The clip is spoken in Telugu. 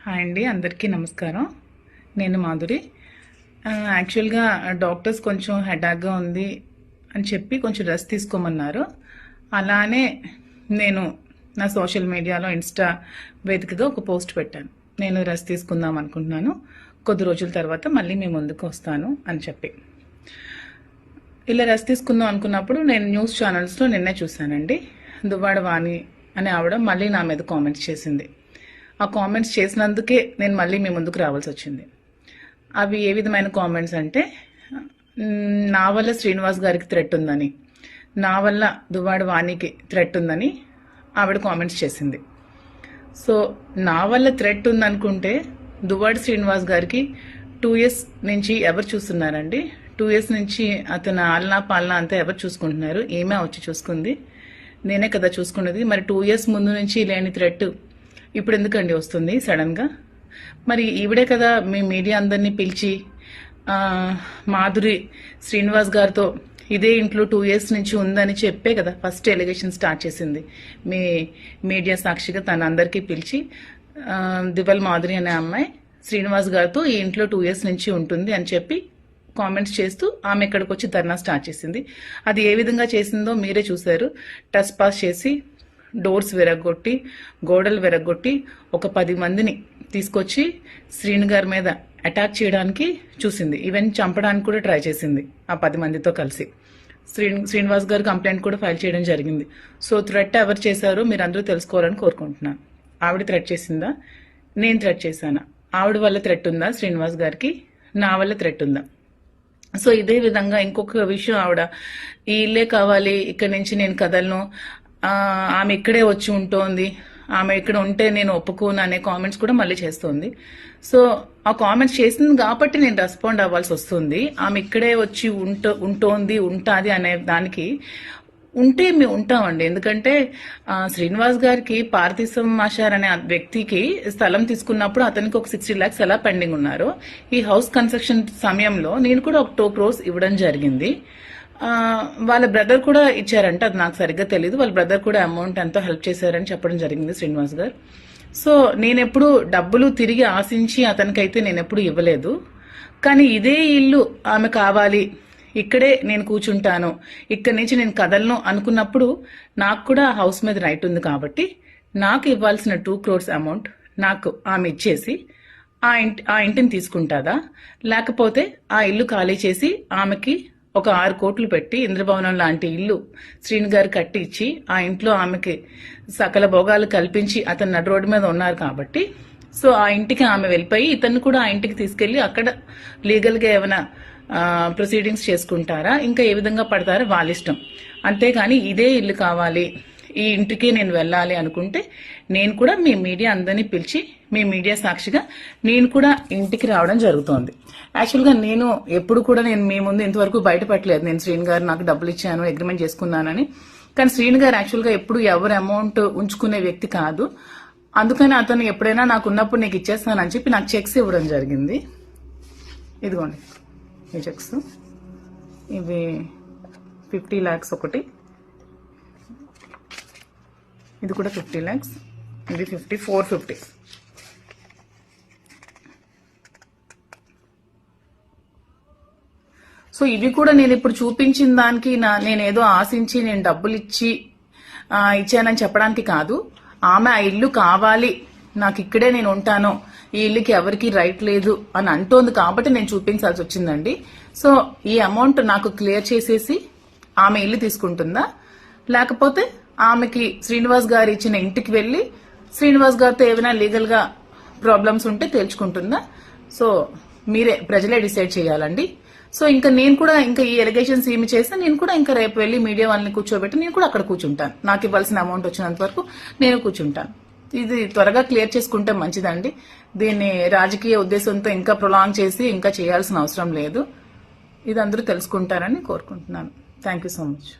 హాయ్ అండి, అందరికీ నమస్కారం. నేను మాధురి. యాక్చువల్గా డాక్టర్స్ కొంచెం హెడాక్గా ఉంది అని చెప్పి కొంచెం రెస్ట్ తీసుకోమన్నారు. అలానే నేను నా సోషల్ మీడియాలో ఇన్స్టా వేదికగా ఒక పోస్ట్ పెట్టాను. నేను రెస్ట్ తీసుకుందాం అనుకుంటున్నాను, కొద్ది రోజుల తర్వాత మళ్ళీ మీ ముందుకు వస్తాను అని చెప్పి. ఇలా రెస్ట్ తీసుకుందాం అనుకున్నప్పుడు నేను న్యూస్ ఛానల్స్లో నిన్నే చూశానండి. దువ్వాడ వాణి అనే ఆవిడ మళ్ళీ నా మీద కామెంట్స్ చేసింది. ఆ కామెంట్స్ చేసినందుకే నేను మళ్ళీ మీ ముందుకు రావాల్సి వచ్చింది. అవి ఏ విధమైన కామెంట్స్ అంటే, నా వల్ల శ్రీనివాస్ గారికి థ్రెట్ ఉందని, నా వల్ల దువ్వాడ వాణికి థ్రెట్ ఉందని ఆవిడ కామెంట్స్ చేసింది. సో నా వల్ల థ్రెట్ ఉందనుకుంటే దువ్వాడ శ్రీనివాస్ గారికి 2 years నుంచి ఎవరు చూస్తున్నారండి? 2 years నుంచి అతను ఆలనా పాలనా అంతా ఎవరు చూసుకుంటున్నారు? ఏమే వచ్చి చూసుకుంది? నేనే కదా చూసుకున్నది. మరి 2 years ముందు నుంచి లేని థ్రెట్ ఇప్పుడు ఎందుకండి వస్తుంది సడన్గా? మరి ఈవిడే కదా మీ మీడియా అందరినీ పిలిచి మాధురి శ్రీనివాస్ గారితో ఇదే ఇంట్లో 2 years నుంచి ఉందని చెప్పే కదా ఫస్ట్ ఎలిగేషన్ స్టార్ట్ చేసింది. మీ మీడియా సాక్షిగా తన అందరికీ పిలిచి దివల్ మాధురి అనే అమ్మాయి శ్రీనివాస్ గారితో ఈ ఇంట్లో 2 years నుంచి ఉంటుంది అని చెప్పి కామెంట్స్ చేస్తూ ఆమె ఇక్కడికి వచ్చి ధర్నా స్టార్ట్ చేసింది. అది ఏ విధంగా చేసిందో మీరే చూశారు. టచ్ పాస్ చేసి, డోర్స్ విరగొట్టి, గోడలు విరగొట్టి ఒక 10 మందిని తీసుకొచ్చి శ్రీను గారి మీద అటాక్ చేయడానికి చూసింది. ఈవెన్ చంపడానికి కూడా ట్రై చేసింది ఆ 10 మందితో కలిసి. శ్రీనివాస్ గారు కంప్లైంట్ కూడా ఫైల్ చేయడం జరిగింది. సో థ్రెట్ ఎవరు చేశారో మీరు అందరూ తెలుసుకోవాలని కోరుకుంటున్నాను. ఆవిడ థ్రెట్ చేసిందా? నేను థ్రెట్ చేశానా? ఆవిడ వల్ల థ్రెట్ ఉందా శ్రీనివాస్ గారికి? నా వల్ల థ్రెట్ ఉందా? సో ఇదే విధంగా ఇంకొక విషయం, ఆవిడ ఈ ఇల్లే కావాలి, ఇక్కడి నుంచి నేను కదలను, ఆమె ఇక్కడే వచ్చి ఉంటోంది, ఆమె ఇక్కడ ఉంటే నేను ఒప్పుకోను అనే కామెంట్స్ కూడా మళ్ళీ చేస్తోంది. సో ఆ కామెంట్స్ చేసింది కాబట్టి నేను రెస్పాండ్ అవ్వాల్సి వస్తుంది. ఆమె ఇక్కడే వచ్చి ఉంటోంది, ఉంటాది అనే దానికి ఉంటే మేము ఉంటామండి. ఎందుకంటే శ్రీనివాస్ గారికి పార్థిసం మాషార్ అనే వ్యక్తికి స్థలం తీసుకున్నప్పుడు అతనికి ఒక 60 lakhs ఎలా పెండింగ్ ఉన్నారు. ఈ హౌస్ కన్స్ట్రక్షన్ సమయంలో నేను కూడా ఒక 2 crores ఇవ్వడం జరిగింది. వాళ్ళ బ్రదర్ కూడా ఇచ్చారంట, అది నాకు సరిగ్గా తెలియదు. వాళ్ళ బ్రదర్ కూడా అమౌంట్ ఎంతో హెల్ప్ చేశారని చెప్పడం జరిగింది శ్రీనివాస్ గారు. సో నేనెప్పుడు డబ్బులు తిరిగి ఆశించి అతనికైతే నేనెప్పుడు ఇవ్వలేదు. కానీ ఇదే ఇల్లు ఆమె కావాలి, ఇక్కడే నేను కూర్చుంటాను, ఇక్కడి నుంచి నేను కదలను అనుకున్నప్పుడు నాకు కూడా హౌస్ మీద రైట్ ఉంది. కాబట్టి నాకు ఇవ్వాల్సిన 2 crores అమౌంట్ నాకు ఆమె ఇచ్చేసి ఆ ఇంటిని తీసుకుంటాదా, లేకపోతే ఆ ఇల్లు ఖాళీ చేసి ఆమెకి ఒక 6 కోట్లు పెట్టి ఇంద్రభవనం లాంటి ఇల్లు శ్రీను గారు కట్టి ఇచ్చి ఆ ఇంట్లో ఆమెకి సకల భోగాలు కల్పించి అతను నడు రోడ్డు మీద ఉన్నారు కాబట్టి, సో ఆ ఇంటికి ఆమె వెళ్ళిపోయి ఇతన్ని కూడా ఆ ఇంటికి తీసుకెళ్లి అక్కడ లీగల్గా ఏమైనా ప్రొసీడింగ్స్ చేసుకుంటారా, ఇంకా ఏ విధంగా పడతారో వాళ్ళ ఇష్టం. అంతేగాని ఇదే ఇల్లు కావాలి, ఈ ఇంటికి నేను వెళ్ళాలి అనుకుంటే నేను కూడా మీ మీడియా అందరినీ పిలిచి మీ మీడియా సాక్షిగా నేను కూడా ఇంటికి రావడం జరుగుతోంది. యాక్చువల్గా నేను ఎప్పుడు కూడా నేను మీ ముందు ఇంతవరకు బయటపెట్టలేదు నేను శ్రీను గారు నాకు డబ్బులు ఇచ్చాను, అగ్రిమెంట్ చేసుకున్నానని. కానీ శ్రీను గారు యాక్చువల్గా ఎప్పుడు ఎవరు అమౌంట్ ఉంచుకునే వ్యక్తి కాదు. అందుకని అతను ఎప్పుడైనా నాకు ఉన్నప్పుడు నీకు ఇచ్చేస్తానని చెప్పి నాకు చెక్స్ ఇవ్వడం జరిగింది. ఇదిగోండి ఈ చెక్స్, ఇవి 50 lakhs ఒకటి, ఇది కూడా 50 lakhs, ఇది 450. సో ఇవి కూడా నేను ఇప్పుడు చూపించిన దానికి నేనేదో ఆశించి నేను డబ్బులు ఇచ్చానని చెప్పడానికి కాదు. ఆమె ఆ ఇల్లు కావాలి, నాకు ఇక్కడే నేను ఉంటాను, ఈ ఇల్లుకి ఎవరికి రైట్ లేదు అని అంటోంది కాబట్టి నేను చూపించాల్సి వచ్చిందండి. సో ఈ అమౌంట్ నాకు క్లియర్ చేసేసి ఆమె ఇల్లు తీసుకుంటుందా, లేకపోతే ఆమెకి శ్రీనివాస్ గారు ఇచ్చిన ఇంటికి వెళ్లి శ్రీనివాస్ గారితో ఏమైనా లీగల్ గా ప్రాబ్లమ్స్ ఉంటే తేల్చుకుంటుందా? సో మీరే ప్రజలే డిసైడ్ చేయాలండి. సో ఇంకా నేను కూడా ఇంకా ఈ ఎలిగేషన్స్ ఏమి చేస్తే నేను కూడా ఇంకా రేపు వెళ్లి మీడియా వాళ్ళని కూర్చోబెట్టి నేను కూడా అక్కడ కూర్చుంటాను. నాకు ఇవ్వాల్సిన అమౌంట్ వచ్చినంత వరకు నేను కూర్చుంటాను. ఇది త్వరగా క్లియర్ చేసుకుంటే మంచిదండి. దీన్ని రాజకీయ ఉద్దేశంతో ఇంకా ప్రొలాంగ్ చేసి ఇంకా చేయాల్సిన అవసరం లేదు. ఇది అందరూ తెలుసుకుంటారని కోరుకుంటున్నాను. Thank you so much.